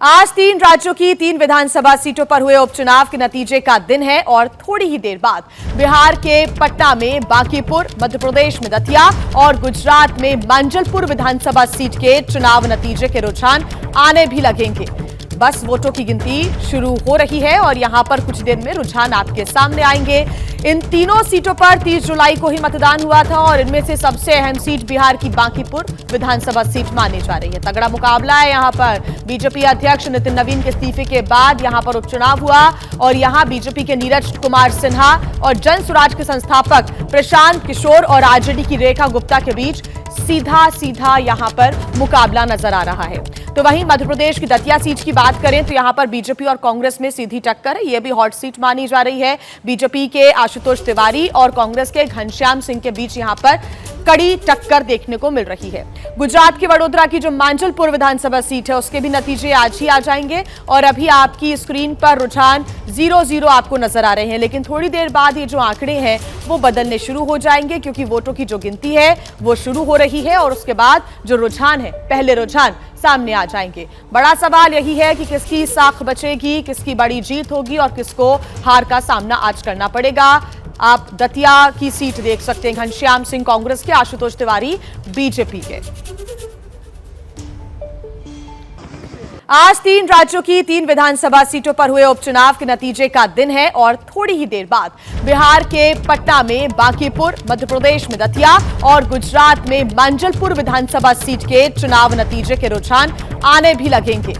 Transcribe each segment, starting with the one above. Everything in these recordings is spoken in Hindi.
आज 3 राज्यों की 3 विधानसभा सीटों पर हुए उपचुनाव के नतीजे का दिन है और थोड़ी ही देर बाद बिहार के पटना में बांकीपुर, मध्य प्रदेश में दतिया और गुजरात में मांजलपुर विधानसभा सीट के चुनाव नतीजे के रुझान आने भी लगेंगे। बस वोटों की गिनती शुरू हो रही है और यहां पर कुछ देर में रुझान आपके सामने आएंगे। इन तीनों सीटों पर 30 जुलाई को ही मतदान हुआ था और इनमें से सबसे अहम सीट बिहार की बांकीपुर विधानसभा सीट मानी जा रही है। तगड़ा मुकाबला है यहां पर। बीजेपी अध्यक्ष नितिन नवीन के इस्तीफे के बाद यहां पर उपचुनाव हुआ और यहां बीजेपी के नीरज कुमार सिन्हा और जन स्वराज के संस्थापक प्रशांत किशोर और आरजेडी की रेखा गुप्ता के बीच सीधा यहां पर मुकाबला नजर आ रहा है। तो वहीं मध्य प्रदेश की दतिया सीट की बात करें तो यहां पर बीजेपी और कांग्रेस में सीधी टक्कर है। यह भी हॉट सीट मानी जा रही है। बीजेपी के आशुतोष तिवारी और कांग्रेस के घनश्याम सिंह के बीच यहां पर कड़ी टक्कर देखने को मिल रही है। गुजरात के वडोदरा की जो मांजलपुर विधानसभा सीट है उसके भी नतीजे आज ही आ जाएंगे और अभी आपकी स्क्रीन पर रुझान 0-0 आपको नजर आ रहे हैं, लेकिन थोड़ी देर बाद ये जो आंकड़े हैं वो बदलने शुरू हो जाएंगे क्योंकि वोटों की जो गिनती है वो शुरू हो रही है और उसके बाद जो रुझान है, पहले रुझान सामने आ जाएंगे। बड़ा सवाल यही है कि किसकी साख बचेगी, किसकी बड़ी जीत होगी और किसको हार का सामना आज करना पड़ेगा। आप दतिया की सीट देख सकते हैं, घनश्याम सिंह कांग्रेस के, आशुतोष तिवारी बीजेपी के। आज 3 राज्यों की 3 विधानसभा सीटों पर हुए उपचुनाव के नतीजे का दिन है और थोड़ी ही देर बाद बिहार के पटना में बांकीपुर, मध्य प्रदेश में दतिया और गुजरात में मांजलपुर विधानसभा सीट के चुनाव नतीजे के रुझान आने भी लगेंगे।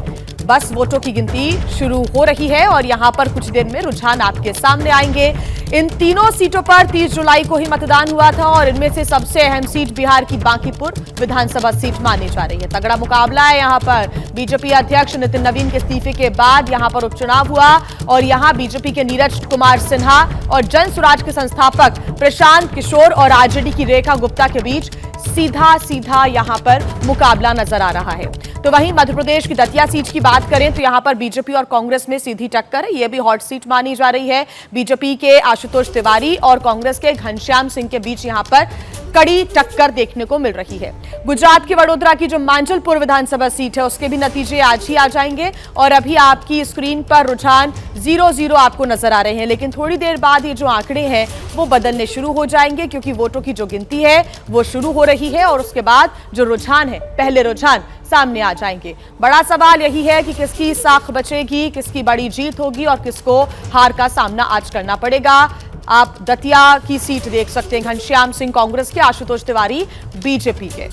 बस वोटों की गिनती शुरू हो रही है और यहां पर कुछ देर में रुझान आपके सामने आएंगे। इन तीनों सीटों पर 30 जुलाई को ही मतदान हुआ था और इनमें से सबसे अहम सीट बिहार की बांकीपुर विधानसभा सीट मानी जा रही है। तगड़ा मुकाबला है यहां पर। बीजेपी अध्यक्ष नितिन नवीन के इस्तीफे के बाद यहां पर उपचुनाव हुआ और यहां बीजेपी के नीरज कुमार सिन्हा और जन स्वराज के संस्थापक प्रशांत किशोर और आरजेडी की रेखा गुप्ता के बीच सीधा यहां पर मुकाबला नजर आ रहा है। तो वहीं मध्य प्रदेश की दतिया सीट की बात करें तो यहां पर बीजेपी और कांग्रेस में सीधी टक्कर है। यह भी हॉट सीट मानी जा रही है। बीजेपी के आशुतोष तिवारी और कांग्रेस के घनश्याम सिंह के बीच यहां पर कड़ी टक्कर देखने को मिल रही है। गुजरात के वडोदरा की जो मांजलपुर विधानसभा सीट है उसके भी नतीजे आज ही आ जाएंगे और अभी आपकी स्क्रीन पर रुझान 0-0 आपको नजर आ रहे हैं, लेकिन थोड़ी देर बाद ये जो आंकड़े हैं वो बदलने शुरू हो जाएंगे क्योंकि वोटों की जो गिनती है वो शुरू हो रही है और उसके बाद जो रुझान है, पहले रुझान सामने आ जाएंगे। बड़ा सवाल यही है कि किसकी साख बचेगी, किसकी बड़ी जीत होगी और किसको हार का सामना आज करना पड़ेगा। आप दतिया की सीट देख सकते हैं, घनश्याम सिंह कांग्रेस के, आशुतोष तिवारी बीजेपी के।